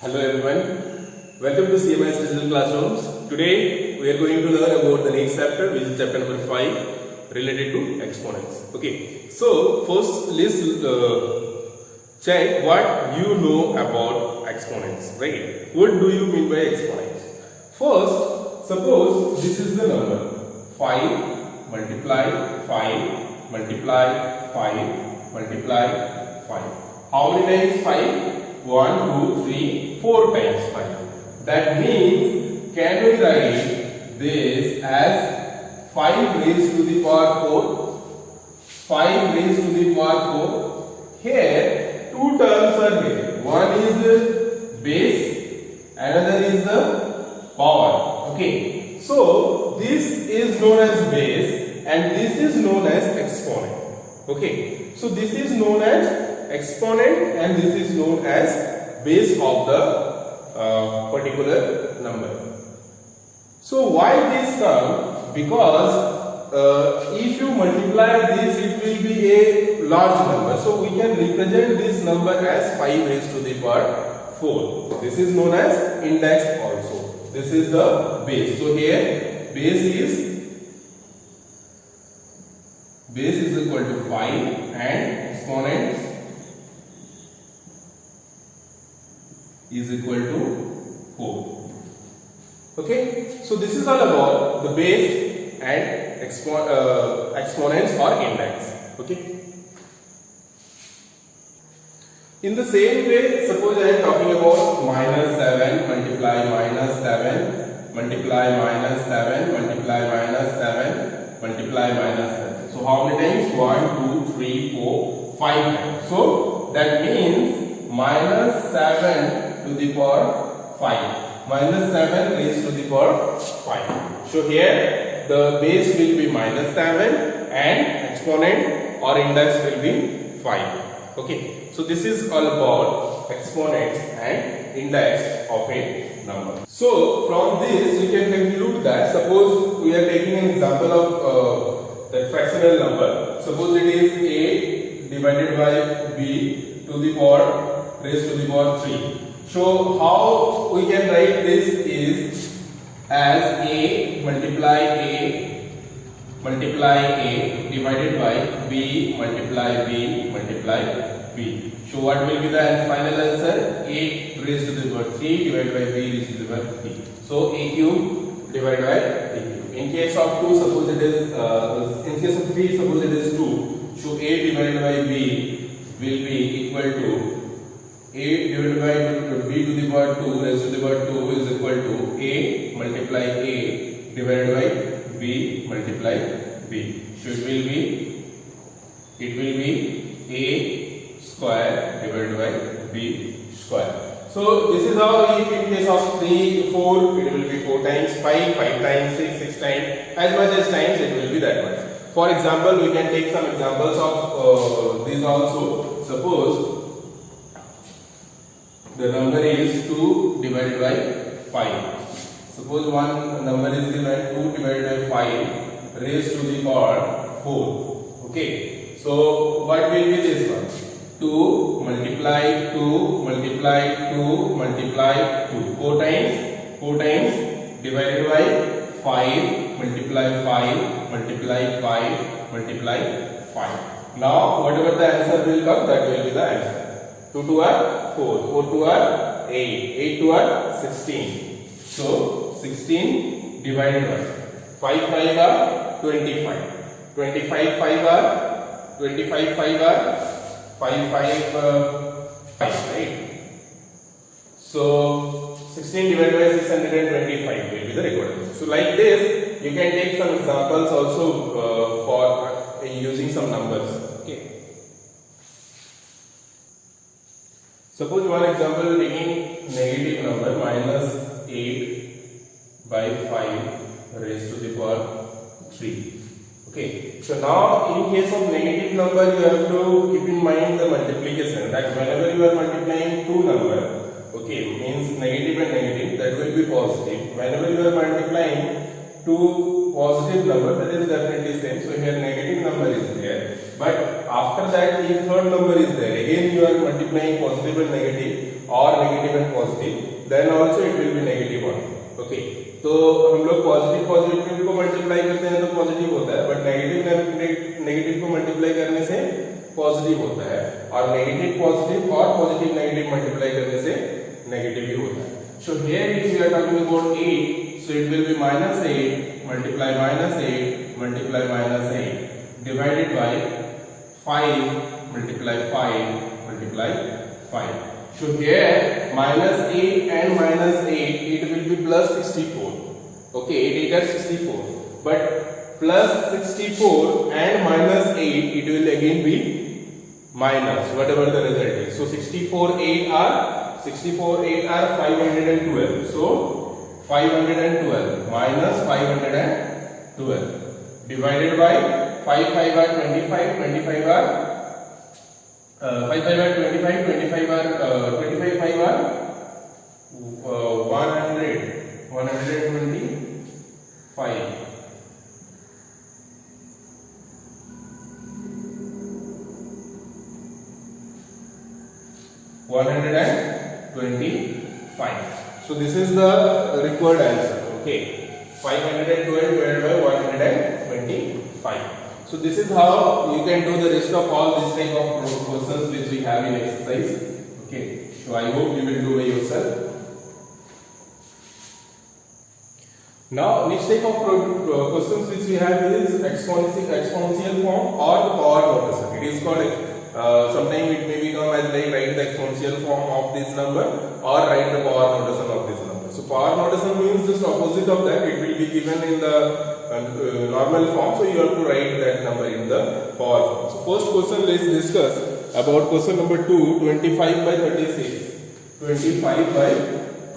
Hello everyone, welcome to CMS Digital Classrooms. Today we are going to learn about the next chapter, which is chapter number 5 related to exponents. Okay, so first let's check what you know about exponents, right? What do you mean by exponents? First, suppose this is the number 5 multiply 5 multiply 5 multiply 5. How many times 5? 1, 2, 3, 4 times 5. That means, can we write this as 5 raised to the power 4? 5 raised to the power 4. Here, two terms are there. One is the base, another is the power. Okay. So, this is known as base and this is known as exponent. Okay. So, this is known as exponent and this is known as base of the particular number. So why this term? Because if you multiply this, it will be a large number. So we can represent this number as 5 raised to the power 4. This is known as index also. This is the base. So here base is equal to 5 and exponent is equal to 4. Okay, so this is all about the base and exponents or index. Okay. In the same way, suppose I am talking about minus 7 multiply minus 7 multiply minus 7 multiply minus 7 multiply minus 7. So how many times? 1, 2, 3, 4, 5 times. So that means minus 7 to the power 5. Minus 7 raised to the power 5. So here the base will be minus 7 and exponent or index will be 5. Okay. So this is all about exponents and index of a number. So from this we can conclude that suppose we are taking an example of the fractional number. Suppose it is a divided by b to the power raised to the power 3. So how we can write this is as a multiply a divided by b multiply b multiply b. So what will be the final answer? A raised to the power 3 divided by b raised to the power 3. So a cube divided by a cube. In case of 2, suppose it is in case of 3, suppose it is 2. So a divided by b will be equal to a divided by b to the power 2 raised to the power 2 is equal to a multiply a divided by b multiply b. So it will be a square divided by b square. So this is how if in case of 3, 4 it will be 4 times 5, 5 times 6, 6 times, as much as times it will be that much. For example, we can take some examples of these also. Suppose the number is 2 divided by 5. Suppose one number is given 2 divided by 5 raised to the power 4. Okay. So what will be this one? 2 multiply 2 multiply 2 multiply 2. 4 times. 4 times divided by 5 multiply 5 multiply 5 multiply 5. Now whatever the answer will come, that will be the answer. 2 to are 4, 4 to are 8, 8 to are 16. So 16 divided by 5 5 are 25. 25 5 are 25 5 are 5 5 right? So 16 divided by 625 will be the required answer. So like this, you can take some examples also for using some numbers. Okay. Suppose one example taking negative number minus 8 by 5 raised to the power 3. Okay. So now in case of negative number, you have to keep in mind the multiplication, that whenever you are multiplying two numbers, okay, means negative and negative, that will be positive. Whenever you are multiplying two positive numbers, that is definitely same. So here negative number is there, but after After that, if third number is there, again you are multiplying positive and negative or negative and positive, then also it will be negative only. Okay, तो हम लोग positive positive को multiply करते हैं तो positive होता है, but negative negative को मल्टीप्लाई करने से पॉजिटिव होता है, और नेगेटिव पॉजिटिव और पॉजिटिव नेगेटिव मल्टीप्लाई करने से नेगेटिव ही होता है. So here if we are talking about 8, so it will be minus 8 multiply minus 8 multiply minus 8 divided by 5 multiply 5 multiply 5. So here minus 8 and minus 8, it will be plus 64. Okay, 8 are 64. But plus 64 and minus 8, it will again be minus whatever the result is. So 64 8 are 512. So 512 minus 512 divided by 5 5 are 25, 25 are 5 5 are 25, 25 are 25 5 are 125. 125. So this is the required answer. Okay, 512 divided by 125. So this is how you can do the rest of all this type of questions which we have in exercise. Okay, so I hope you will do by yourself. Now next type of questions which we have is exponential form or the power notation. It is called sometimes it may become as like write the exponential form of this number or write the power notation of this number. So power notation means just opposite of that. It will be given in the normal form, so you have to write that number in the power form. So first question, let's discuss about question number 2, 25 by 36. 25 by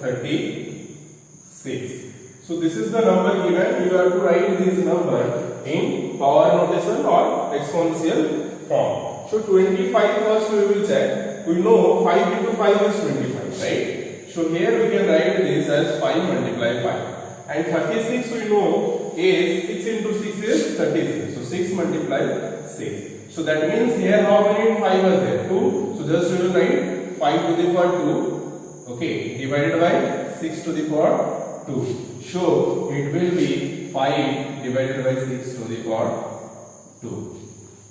36. So this is the number given. You have to write this number in power notation or exponential form. So 25 first we will check. We know 5 into 5 is 25, right? So here we can write this as 5 multiply 5. And 36 we know is 6 into 6 is 36. So 6 multiply 6. So that means here how many 5 are there? 2. So just we will write 5 to the power 2. Okay, divided by 6 to the power 2. So it will be 5 divided by 6 to the power 2.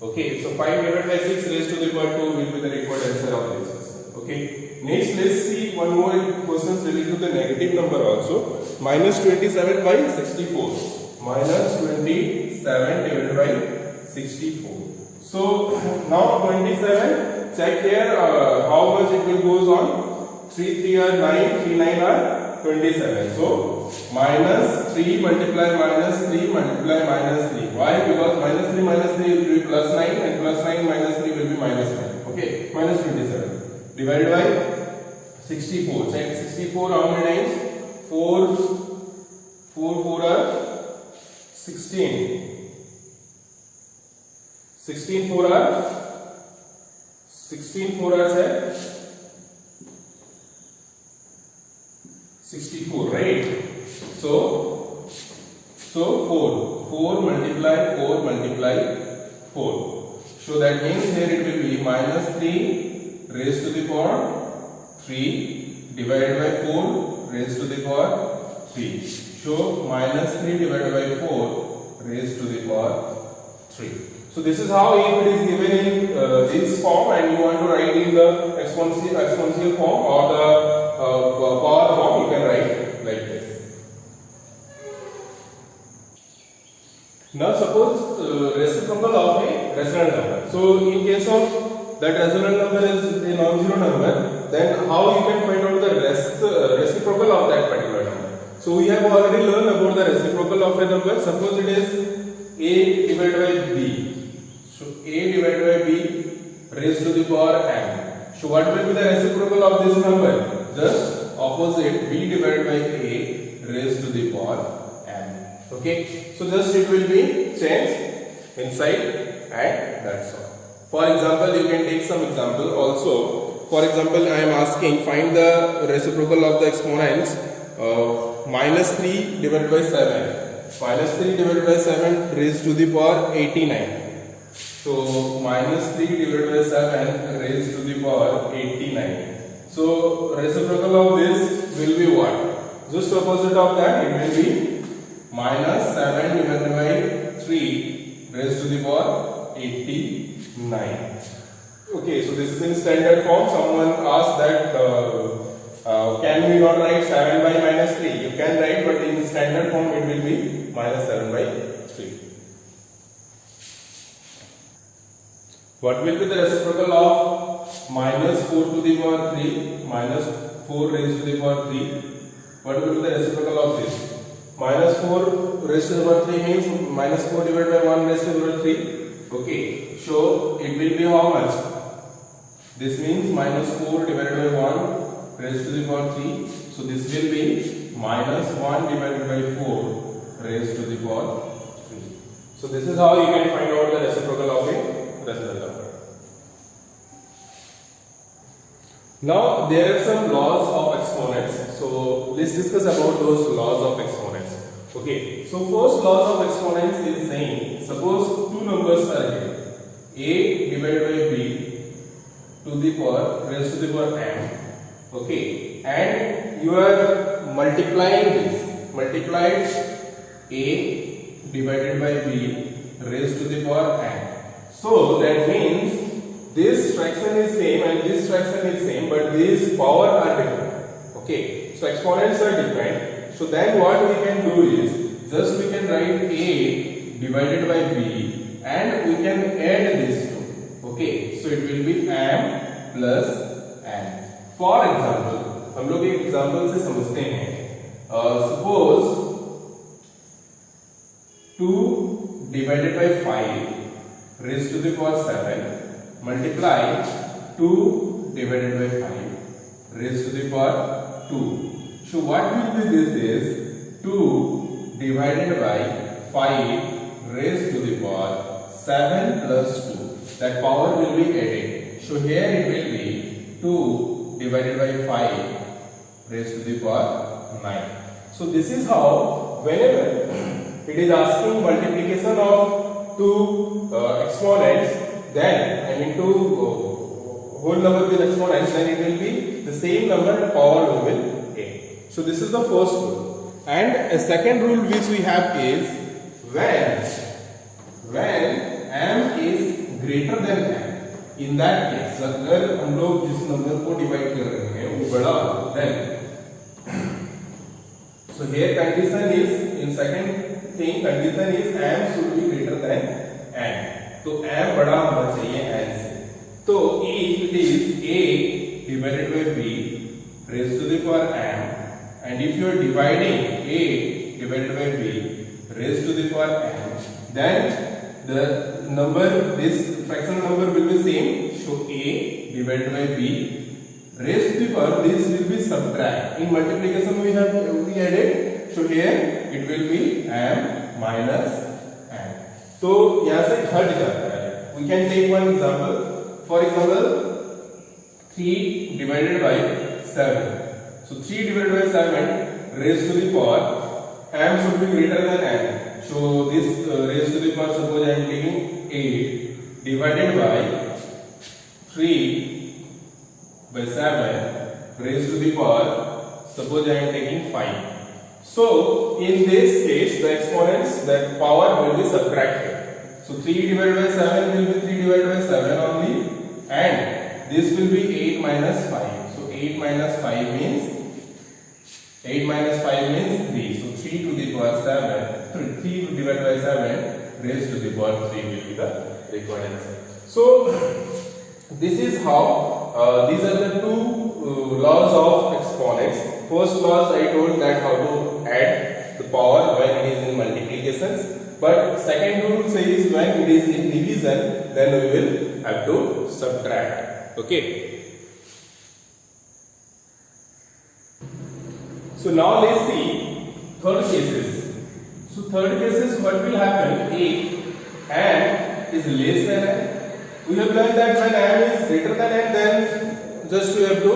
Okay, so 5 divided by 6 raised to the power 2 will be the required answer of this question. Okay, next let's see one more question related to the negative number also. Minus 27 by 64. Minus 27 divided by 64. So now 27, check here how much it will goes on. 3 3 are 9, 3 9 are 27. So minus 3 multiply minus 3 multiply minus 3. Why? Because minus 3 will be plus 9 and plus 9 minus 3 will be minus 9. Okay, minus 27 divided by 64. Check 64 how many times? 4 are 16. 16 4 are check 64, right? So 4 multiply 4. So that means here it will be minus 3 raised to the power 3 divided by 4 raised to the power 3. So minus 3 divided by 4 raised to the power 3. So this is how if it is given in this form and you want to write in the exponential form or the power form, you can write like this. Now suppose reciprocal of a rational number. So in case of that rational number is a non-zero number, then how you can find out the reciprocal of that particular number? So we have already learned about the reciprocal of a number. Suppose it is a divided by b. So a divided by b raised to the power m. So what will be the reciprocal of this number? Just opposite, b divided by a raised to the power m. Okay, so just it will be changed inside and that's all. For example, you can take some example also. For example, I am asking find the reciprocal of the exponents minus 3 divided by 7. Minus 3 divided by 7 raised to the power 89. So minus 3 divided by 7 raised to the power 89. So reciprocal of this will be what? Just opposite of that, it will be minus 7 divided by 3 raised to the power 89. Okay, so this is in standard form. Someone asked that can we not write 7 by minus 3? You can write, but in standard form it will be minus 7 by 3. What will be the reciprocal of minus 4 to the power 3? Minus 4 raised to the power 3. What will be the reciprocal of this? Minus 4 raised to the power 3 means minus 4 divided by 1 raised to the power 3. Okay, so it will be how much? This means minus 4 divided by 1 raised to the power 3. So this will be minus 1 divided by 4 raised to the power 3. So this is how you can find out the reciprocal of a rational number. Now there are some laws of exponents. So let's discuss about those laws of exponents. Okay. So first laws of exponents is saying, suppose two numbers are given, a divided by b to the power raised to the power m. Okay, and you are multiplying this, multiplied a divided by b raised to the power n. So that means this fraction is same and this fraction is same, but these power are different. Okay, so exponents are different. So then what we can do is, just we can write a divided by b and we can add these two. Okay, so it will be m plus n. For example, हम लोग एक example से समझते हैं. Suppose 2 divided by 5 raised to the power 7 multiply 2 divided by 5 raised to the power 2. So what will be this is 2 divided by 5 raised to the power 7 plus 2. That power will be added. So here it will be 2 divided by 5 raised to the power 9. So this is how whenever it is asking multiplication of two exponents, then I mean two whole number with exponents, then it will be the same number and power will a. So this is the first rule. And a second rule which we have is when m is greater than n. In that case, अगर हम लोग जिस number को divide कर रहे हैं वो बड़ा हो, then so here condition is, in second thing condition is m should be greater than n. तो m बड़ा होना चाहिए n से. तो if it is a divided by b raised to the power m, and if you are dividing a divided by b raised to the power n, then the number, this fractional number will be same. So a divided by b raised to the power, this will be subtract. In multiplication we added. So here it will be m minus n. तो यहाँ से हट जाता है. We can take one example. For example, 3 divided by 7. So 3 divided by 7 raised to the power, m should be greater than n. So this raised to the power, suppose I am taking 8 divided by 3 by 7 raised to the power, suppose I am taking 5. So in this case the exponents, that power will be subtracted. So 3 divided by 7 will be 3 divided by 7 only, and this will be 8 minus 5. So 8 minus 5 means 3. So 3 to the power 7, 3 divided by 7 raised to the power 3 will be the required answer. So this is how these are the two laws of exponents. First laws I told that how to add the power when it is in multiplications, but second rule says when it is in division, then we will have to subtract. Okay. So now let's see third cases. So third cases, what will happen if m is less than n? We have learned that when m is greater than n, then just we have to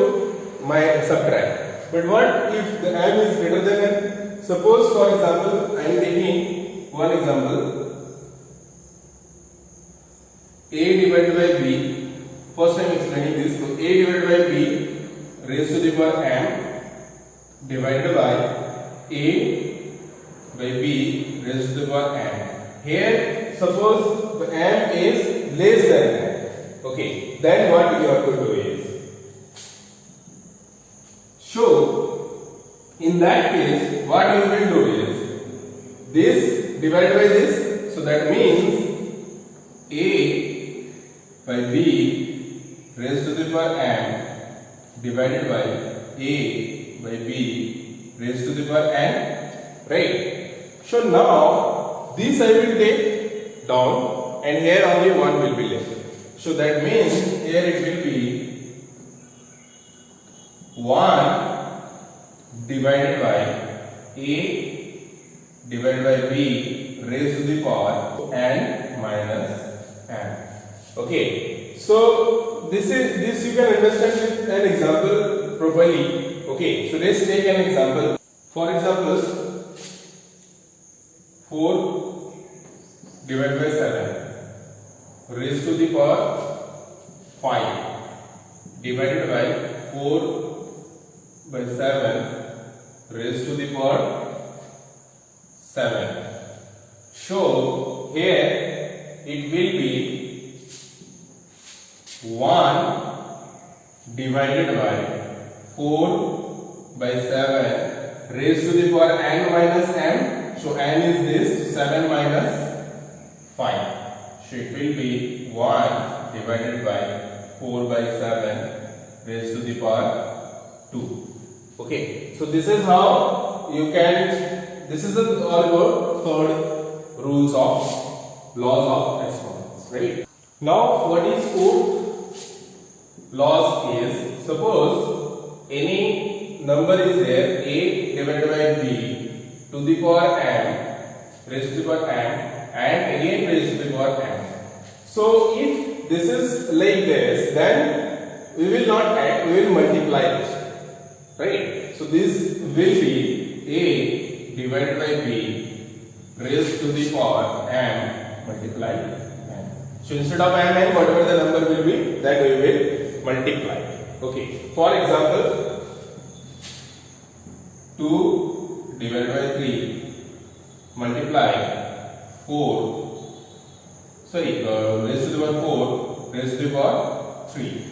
subtract. But what if the m is greater than n? Suppose for example, I am taking one example. a divided by b. First I am explaining this. So a divided by b raised to the power m divided by a by b raised to the power m. Here suppose the m is less than n. Okay, then what you have to do is, so in that case what you will do is this divided by this, so that means a by b raised to the power m divided by a by b raised to the power n, right? So now this I will take down and here only 1 will be left. So that means here it will be 1 divided by a divided by b raised to the power n minus n. Okay, so this you can understand with an example properly. Okay, so let's take an example. For example, 4 divided by 7 raised to the power 5 divided by 4 by 7 raised to the power 7. So here it will be 1 divided by 4 by 7 raised to the power n minus m. So n is this, 7 minus 5. So it will be 1 divided by 4 by 7 raised to the power 2. Okay, so this is how you can, this is all about third rules of laws of exponents, right? Now what is fourth laws is, suppose any number is there, a divided by b to the power m raised to the power m and again raised to the power m. So if this is like this, then we will not add, we will multiply it, right? So this will be a divided by b raised to the power m multiplied n. So instead of m n, whatever the number will be, that we will multiply. Okay, for example, 2 divided by 3 multiply 4, sorry, raised to the power 4 raised to the power 3.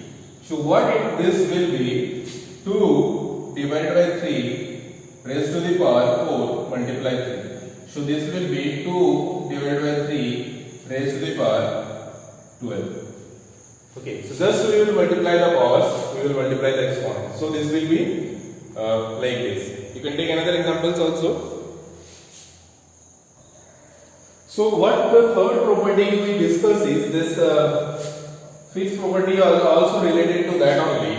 So what this will be, 2 divided by 3 raised to the power 4 multiply 3. So this will be 2 divided by 3 raised to the power 12. Okay, so just we will multiply the powers, we will multiply the exponents. So this will be like this. You can take another examples also. So what the third property we discuss is this fifth property also related to that only.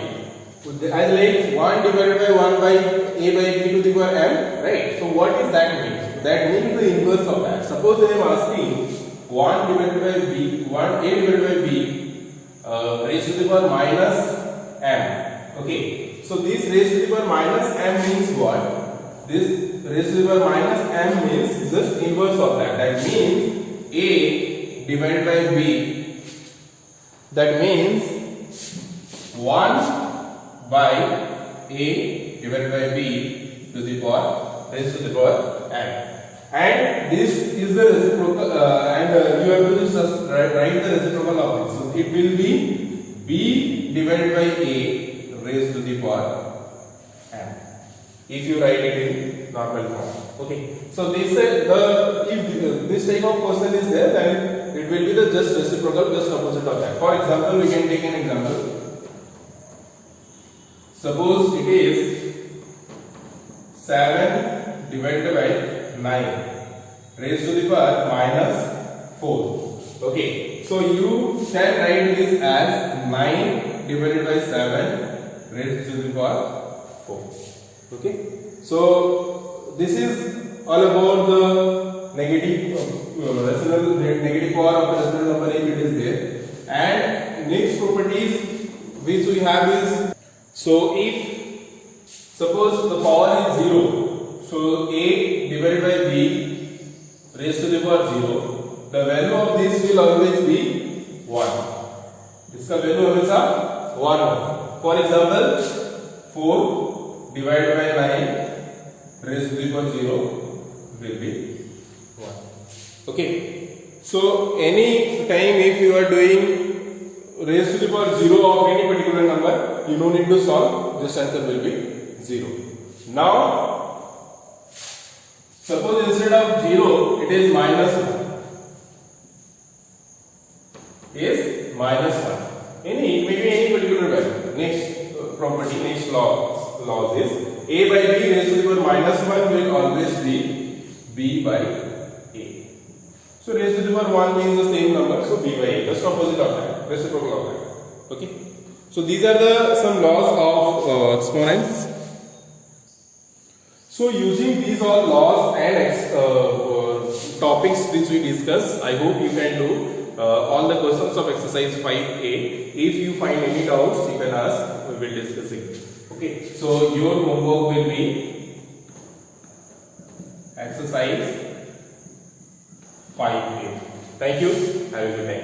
As like 1 divided by 1 by a by b to the power m, right? So what is that means? That means the inverse of that. Suppose I am asking 1 divided by b, 1 a divided by b raised to the power minus m. Okay, so this raised to the power minus m means what? This raised to the power minus m means just inverse of that. That means a divided by b. That means 1 by a divided by b to the power raised to the power m. And this is the reciprocal, and you have to just write the reciprocal of this. So it will be b divided by a raised to the power m. If you write it in normal form, okay. So this if this type of question is there, then it will be the just reciprocal, just opposite of that. For example, we can take an example. Suppose it is 7 divided by 9 raised to the power minus 4. Okay, so you can write this as 9 divided by 7 raised to the power 4. Okay, so this is all about the negative negative power of the rational number if it is there. And next properties which we have is, so if suppose the power is 0, so a divided by b raised to the power 0, the value of this will always be 1 इसका value हमेशा 1 होगा. For example 4 divided by 9 raised to the power 0 will be 1. Okay, so any time if you are doing raised to the power 0 of any particular number, you don't need to solve, this answer will be 0. Now suppose instead of 0 it is minus 1, is minus 1. Any, it may be any particular value. Next property, next laws is a by b raised to the power minus 1 will always be b by a. So raised to the power 1 means the same number, so b by a, just opposite of that, reciprocal of that. Okay, so these are the some laws of exponents. So using these all laws and topics which we discuss, I hope you can do all the questions of exercise 5a. If you find any doubts, you can ask, we will discuss it. Okay, so your homework will be exercise 5a. Thank you, have a good day.